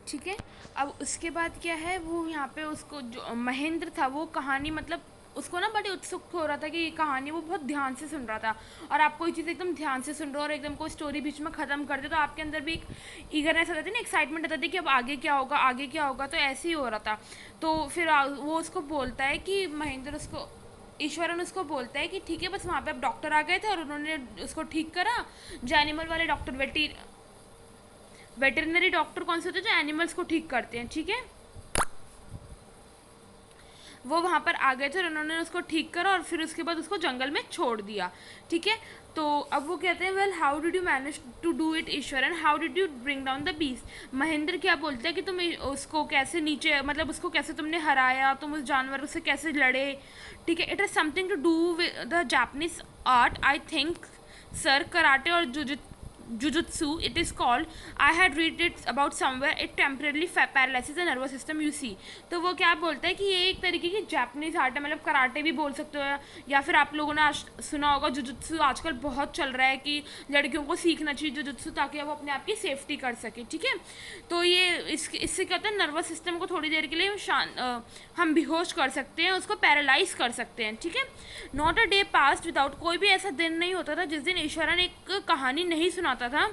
ठीक है। अब उसके बाद क्या है, वो यहाँ पे उसको जो महेंद्र था वो कहानी मतलब उसको ना बड़ी उत्सुक हो रहा था कि ये कहानी वो बहुत ध्यान से सुन रहा था। और आप कोई चीज़ एकदम ध्यान से सुन रहे हो और एकदम कोई स्टोरी बीच में ख़त्म कर दे तो आपके अंदर भी एक ईगरनेस आ जाती है ना, एक्साइटमेंट आ जाती है कि अब आगे क्या होगा आगे क्या होगा। तो ऐसे ही हो रहा था। तो फिर वो उसको बोलता है कि महेंद्र उसको ईश्वरन उसको बोलता है कि ठीक है, बस वहाँ पे अब डॉक्टर आ गए थे और उन्होंने उसको ठीक करा। जो एनिमल वाले डॉक्टर वेटरनरी डॉक्टर कौन से होते हैं जो एनिमल्स को ठीक करते हैं, ठीक है, वो वहाँ पर आ गए थे और उन्होंने उसको ठीक करा और फिर उसके बाद उसको जंगल में छोड़ दिया। ठीक है। तो अब वो कहते हैं well how did you manage to do it Ishwar and how did you bring down the beast. Mahendra क्या बोलते हैं कि तुम उसको कैसे नीचे मतलब उसको कैसे तुमने हराया, तुम उस जानवर से कैसे लड़े। ठीक है। It has something to do with the Japanese art I think sir, karate और jujutsu it is called. I had read it about somewhere. It temporarily paralyzes the nervous system you see. तो वो क्या बोलता है कि ये एक तरीके की जापानीज आर्ट है, मतलब कराटे भी बोल सकते हो, या फिर आप लोगों ने आज सुना होगा जुजुत्सु आजकल बहुत चल रहा है कि लड़कियों को सीखना चाहिए जुजुत्सु ताकि वो अपने आप की सेफ्टी कर सके। ठीक है। तो ये इससे क्या होता है, नर्वस सिस्टम को थोड़ी देर के लिए हम बेहोश कर सकते हैं, उसको पैरालाइज कर सकते हैं। ठीक है। Not a day past without, कोई भी ऐसा दिन नहीं होता था जिस दिन ईश्वरन एक कहानी नहीं सुनाता था।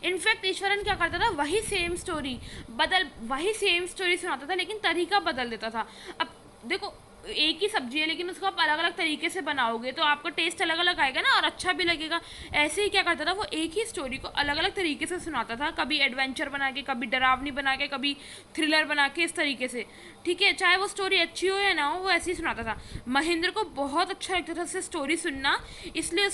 इनफैक्ट ईश्वरन क्या करता था, वही सेम स्टोरी सुनाता था लेकिन तरीका बदल देता था। अब देखो एक ही सब्जी है लेकिन उसको आप अलग अलग तरीके से बनाओगे तो आपका टेस्ट अलग अलग आएगा ना और अच्छा भी लगेगा। ऐसे ही क्या करता था, वो एक ही स्टोरी को अलग अलग तरीके से सुनाता था, कभी एडवेंचर बना के, कभी डरावनी बना के, कभी थ्रिलर बना के, इस तरीके से। ठीक है। चाहे वो स्टोरी अच्छी हो या ना हो, वो ऐसे ही सुनाता था। महेंद्र को बहुत अच्छा लगता था उससे स्टोरी सुनना, इसलिए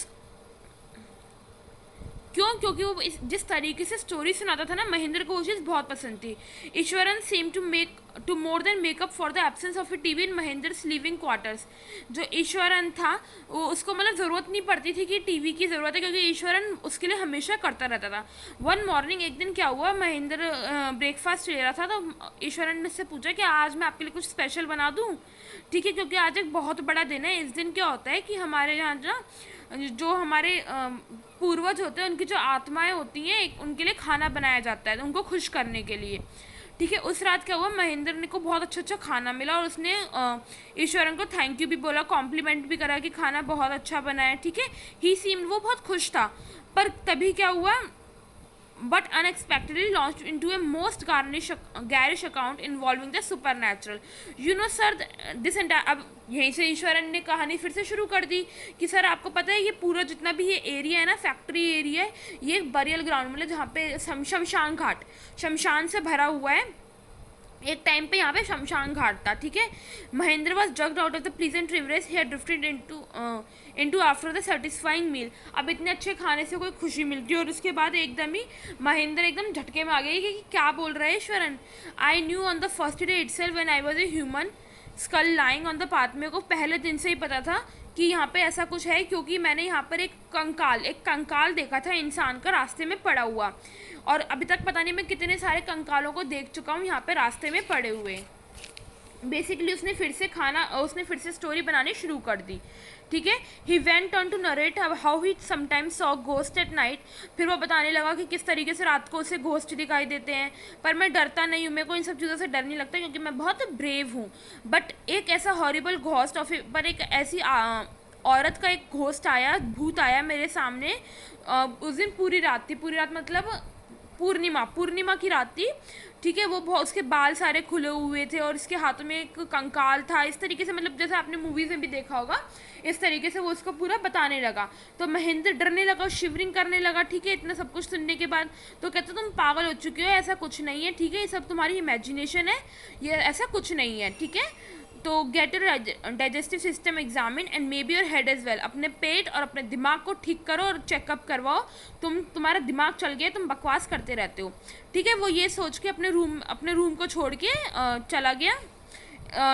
क्योंकि वो जिस तरीके से स्टोरी सुनाता था ना, महेंद्र को वो चीज़ बहुत पसंद थी। Ishwaran seemed to more than make up for the absence of a TV in Mahendra's living quarters. जो ईश्वरन था वो उसको मतलब ज़रूरत नहीं पड़ती थी कि टीवी की ज़रूरत है, क्योंकि ईश्वरन उसके लिए हमेशा करता रहता था। वन मॉर्निंग एक दिन क्या हुआ, महेंद्र ब्रेकफास्ट ले रहा था तो ईश्वरन ने उससे पूछा कि आज मैं आपके लिए कुछ स्पेशल बना दूँ। ठीक है। क्योंकि आज एक बहुत बड़ा दिन है। इस दिन क्या होता है कि हमारे यहाँ ना जो हमारे पूर्वज होते हैं उनकी जो आत्माएं होती हैं उनके लिए खाना बनाया जाता है उनको खुश करने के लिए। ठीक है। उस रात क्या हुआ, महेंद्र ने को बहुत अच्छा अच्छा खाना मिला और उसने ईश्वरन को थैंक यू भी बोला, कॉम्प्लीमेंट भी करा कि खाना बहुत अच्छा बना है। ठीक है। ही सीम्ड, वो बहुत खुश था। पर तभी क्या हुआ, but unexpectedly launched into a most garish account involving the supernatural. You know sir, this entire, अब यहीं से ईश्वरन ने कहानी फिर से शुरू कर दी कि सर आपको पता है ये पूरा जितना भी ये एरिया है ना, फैक्ट्री एरिया है, ये बरियल ग्राउंड मतलब जहाँ पे शमशान घाट, शमशान से भरा हुआ है। एक टाइम पे यहाँ पे शमशान घाट था। ठीक है। Mahendra was jogged out of the pleasant reverie he had drifted into after the satisfying meal. अब इतने अच्छे खाने से कोई खुशी मिलती है और उसके बाद एकदम ही महेंद्र एकदम झटके में आ गई कि क्या बोल रहा है Eswaran. I knew on the first day itself when I was a human school lying on the path. मेरे को पहले दिन से ही पता था कि यहाँ पे ऐसा कुछ है, क्योंकि मैंने यहाँ पर एक कंकाल देखा था इंसान का रास्ते में पड़ा हुआ, और अभी तक पता नहीं मैं कितने सारे कंकालों को देख चुका हूँ यहाँ पे रास्ते में पड़े हुए। बेसिकली उसने फिर से स्टोरी बनानी शुरू कर दी। ठीक है। He went on to narrate how he sometimes saw ghost at night. फिर वो बताने लगा कि किस तरीके से रात को उसे घोस्ट दिखाई देते हैं। पर मैं डरता नहीं हूँ, मेरे को इन सब चीज़ों से डर नहीं लगता क्योंकि मैं बहुत ब्रेव हूँ। बट एक ऐसा हॉरिबल घोस्ट पर एक ऐसी औरत का एक घोस्ट आया, भूत आया मेरे सामने। उस दिन पूरी रात मतलब पूर्णिमा की रात थी। ठीक है। वो बहुत, उसके बाल सारे खुले हुए थे और इसके हाथों में एक कंकाल था, इस तरीके से मतलब जैसे आपने मूवीज में भी देखा होगा, इस तरीके से वो उसको पूरा बताने लगा। तो महेंद्र डरने लगा, शिवरिंग करने लगा। ठीक है। इतना सब कुछ सुनने के बाद तो कहते तुम पागल हो चुके हो, ऐसा कुछ नहीं है। ठीक है। ये सब तुम्हारी इमेजिनेशन है, ये ऐसा कुछ नहीं है। ठीक है। तो get your digestive system examine and maybe your head as well. अपने पेट और अपने दिमाग को ठीक करो और चेकअप करवाओ। तुम्हारा दिमाग चल गया, तुम बकवास करते रहते हो। ठीक है। वो ये सोच के अपने रूम को छोड़ के चला गया,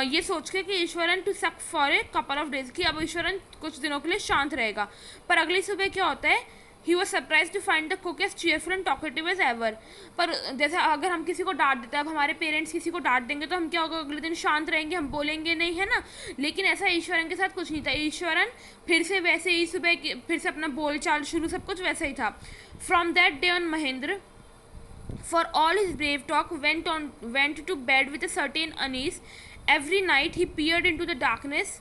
ये सोच के कि Ishwaran took sick for a couple of days, कि अब ईश्वरन कुछ दिनों के लिए शांत रहेगा। पर अगली सुबह क्या होता है, he was surprised to find the cook as cheerful and talkative as ever. पर जैसे अगर हम किसी को डांट देते हैं, अब हमारे पेरेंट्स किसी को डांट देंगे तो हम क्या होगा, अगले दिन शांत रहेंगे, हम बोलेंगे नहीं, है ना। लेकिन ऐसा ईश्वरन के साथ कुछ नहीं था। ईश्वरन फिर से वैसे ही सुबह फिर से अपना बोल चाल शुरू, सब कुछ वैसा ही था। From that day on Mahendra For all his brave talk, went to bed with a certain unease. Every night he peered into the darkness.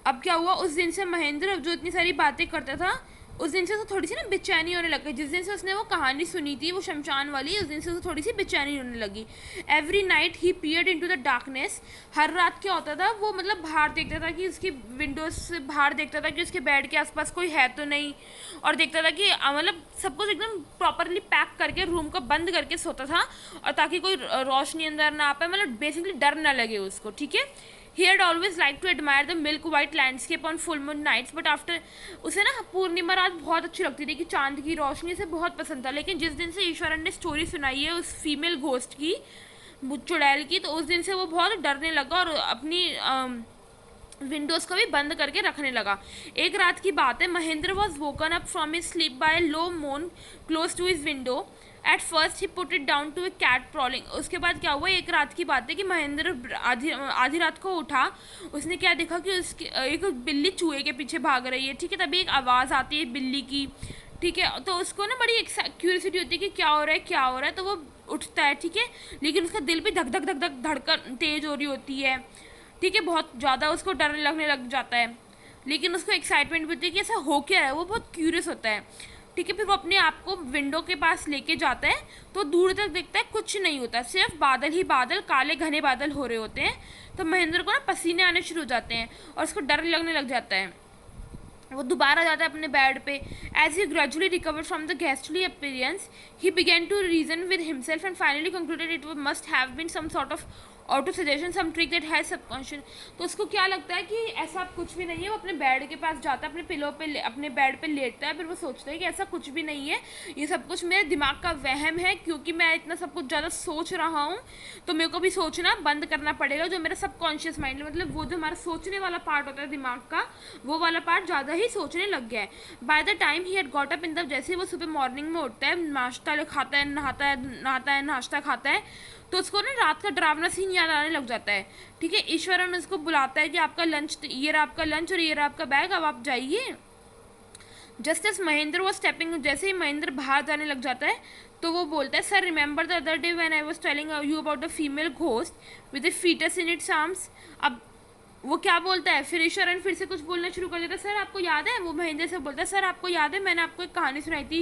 अब क्या हुआ, उस दिन से महेंद्र जो इतनी सारी बातें करता था, उस दिन से तो थोड़ी सी ना बेचैनी होने लग गई। जिस दिन से उसने वो कहानी सुनी थी, वो शमशान वाली, उस दिन से तो थोड़ी सी बेचैनी होने लगी। Every night he peered into the darkness. हर रात क्या होता था, वो मतलब बाहर देखता था कि उसकी विंडोज से बाहर देखता था कि उसके बेड के आसपास कोई है तो नहीं, और देखता था कि मतलब सब कुछ एकदम प्रॉपरली पैक करके रूम को बंद करके सोता था, और ताकि कोई रोशनी अंदर ना आ पाए, मतलब बेसिकली डर ना लगे उसको, ठीक है। He had always liked to admire the milk white landscape on full moon nights, but after उसे ना पूर्णिमा रात बहुत अच्छी लगती थी कि चांद की रोशनी से बहुत पसंद था। लेकिन जिस दिन से ईश्वरन ने स्टोरी सुनाई है उस फीमेल घोस्ट की, चुड़ैल की, तो उस दिन से वो बहुत डरने लगा और अपनी विंडोज़ को भी बंद करके रखने लगा। एक रात की बात है, Mahendra was woken up from his sleep by low moan close to his window. At first he put it down to a cat prowling. उसके बाद क्या हुआ, एक रात की बात है कि महेंद्र आधी रात को उठा, उसने क्या देखा कि उसकी एक बिल्ली चूहे के पीछे भाग रही है, ठीक है। तभी एक आवाज़ आती है बिल्ली की, ठीक है। तो उसको ना बड़ी क्यूरियोसिटी होती है कि क्या हो रहा है क्या हो रहा है, तो वो उठता है, ठीक है। लेकिन उसका दिल भी धक धक धक धक धड़कन तेज हो रही होती है, ठीक है, बहुत ज़्यादा। उसको डर लगने लग जाता है, लेकिन उसको एक्साइटमेंट भी होती है कि ऐसा हो क्या है, वो बहुत क्यूरियस होता है, ठीक है। फिर वो अपने आप को विंडो के पास लेके जाता है, तो दूर तक देखता है कुछ नहीं होता, सिर्फ बादल ही बादल, काले घने बादल हो रहे होते हैं। तो महेंद्र को ना पसीने आने शुरू हो जाते हैं और उसको डर लगने लग जाता है। वो दोबारा जाता है अपने बेड पे। As he gradually recovered from the ghastly appearance, he began to reason with himself and finally concluded it must have been some sort of autosuggestion, some trick that has subconscious. तो उसको क्या लगता है कि ऐसा कुछ भी नहीं है। वो अपने बेड के पास जाता है, अपने पिलो पे अपने बेड पे लेटता है, फिर वो सोचता है कि ऐसा कुछ भी नहीं है, ये सब कुछ मेरे दिमाग का वहम है, क्योंकि मैं इतना सब कुछ ज़्यादा सोच रहा हूँ, तो मेरे को भी सोचना बंद करना पड़ेगा। जो मेरा सबकॉन्शियस माइंड, मतलब वो जो हमारा सोचने वाला पार्ट होता है दिमाग का, वो वाला पार्ट ज़्यादा ही सोचने लग गया है। By the time he had got up in the, जैसे वो सुबह मॉर्निंग में उठता है, नाश्ता खाता है, नहाता है, नाश्ता खाता है, तो उसको ना रात का डरावना सीन याद आने लग जाता है, ठीक है। ईश्वरन उसको बुलाता है कि आपका लंच, ये रहा आपका लंच और ये रहा आपका बैग, अब आप जाइए। जस्ट एस महेंद्र वो स्टेपिंग, जैसे ही महेंद्र बाहर जाने लग जाता है, तो वो बोलता है, sir remember the other day when I was telling you about the female ghost with the foetus in its arms. अब वो क्या बोलता है, फिर ईश्वरन फिर से कुछ बोलना शुरू कर देता है, सर आपको याद है, वो महेंद्र से बोलता है, सर आपको याद है मैंने आपको एक कहानी सुनाई थी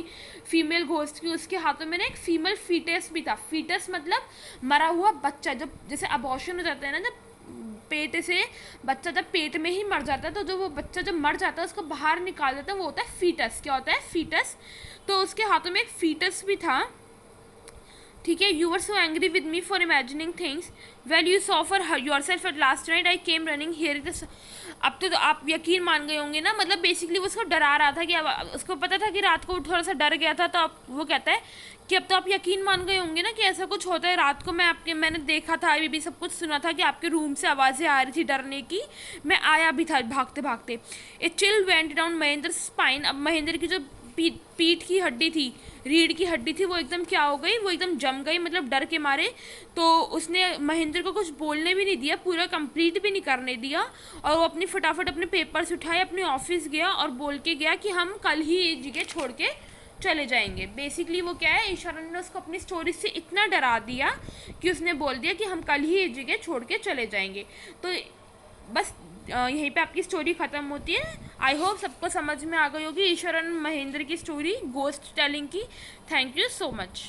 फीमेल घोस्ट की, उसके हाथों में ना एक फीमेल फीटस भी था। फीटस मतलब मरा हुआ बच्चा, जब जैसे अबॉर्शन हो जाता है ना, जब पेट से बच्चा जब पेट में ही मर जाता है, तो जो वो बच्चा जब मर जाता है उसको बाहर निकाल देता है, वो होता है फीटस। क्या होता है, फीटस। तो उसके हाथों में एक फीटस भी था, ठीक है। You were so angry with me for imagining things well you saw for your self at last night I came running here this. अब तो आप यकीन मान गए होंगे ना, मतलब बेसिकली वो उसको डरा रहा था कि अब उसको पता था कि रात को थोड़ा सा डर गया था, तो अब वो कहता है कि अब तो आप यकीन मान गए होंगे ना कि ऐसा कुछ होता है रात को, मैंने देखा था, अभी भी सब कुछ सुना था कि आपके रूम से आवाज़ें आ रही थी डरने की, मैं आया भी था भागते भागते। A chill went down Mahendra spine. अब महेंद्र की जो पीठ की हड्डी थी, रीढ़ की हड्डी थी, वो एकदम क्या हो गई, वो एकदम जम गई, मतलब डर के मारे। तो उसने महेंद्र को कुछ बोलने भी नहीं दिया, पूरा कंप्लीट भी नहीं करने दिया, और वो अपनी फटाफट अपने पेपर्स उठाए, अपने ऑफिस गया और बोल के गया कि हम कल ही ये जगह छोड़ के चले जाएंगे। बेसिकली वो क्या है, ईश्वरन ने उसको अपनी स्टोरी से इतना डरा दिया कि उसने बोल दिया कि हम कल ही ये जगह छोड़ के चले जाएंगे। तो बस यहीं पे आपकी स्टोरी ख़त्म होती है। आई होप सबको समझ में आ गई होगी ईश्वरन महेंद्र की स्टोरी, गोस्ट टेलिंग की। Thank you so much.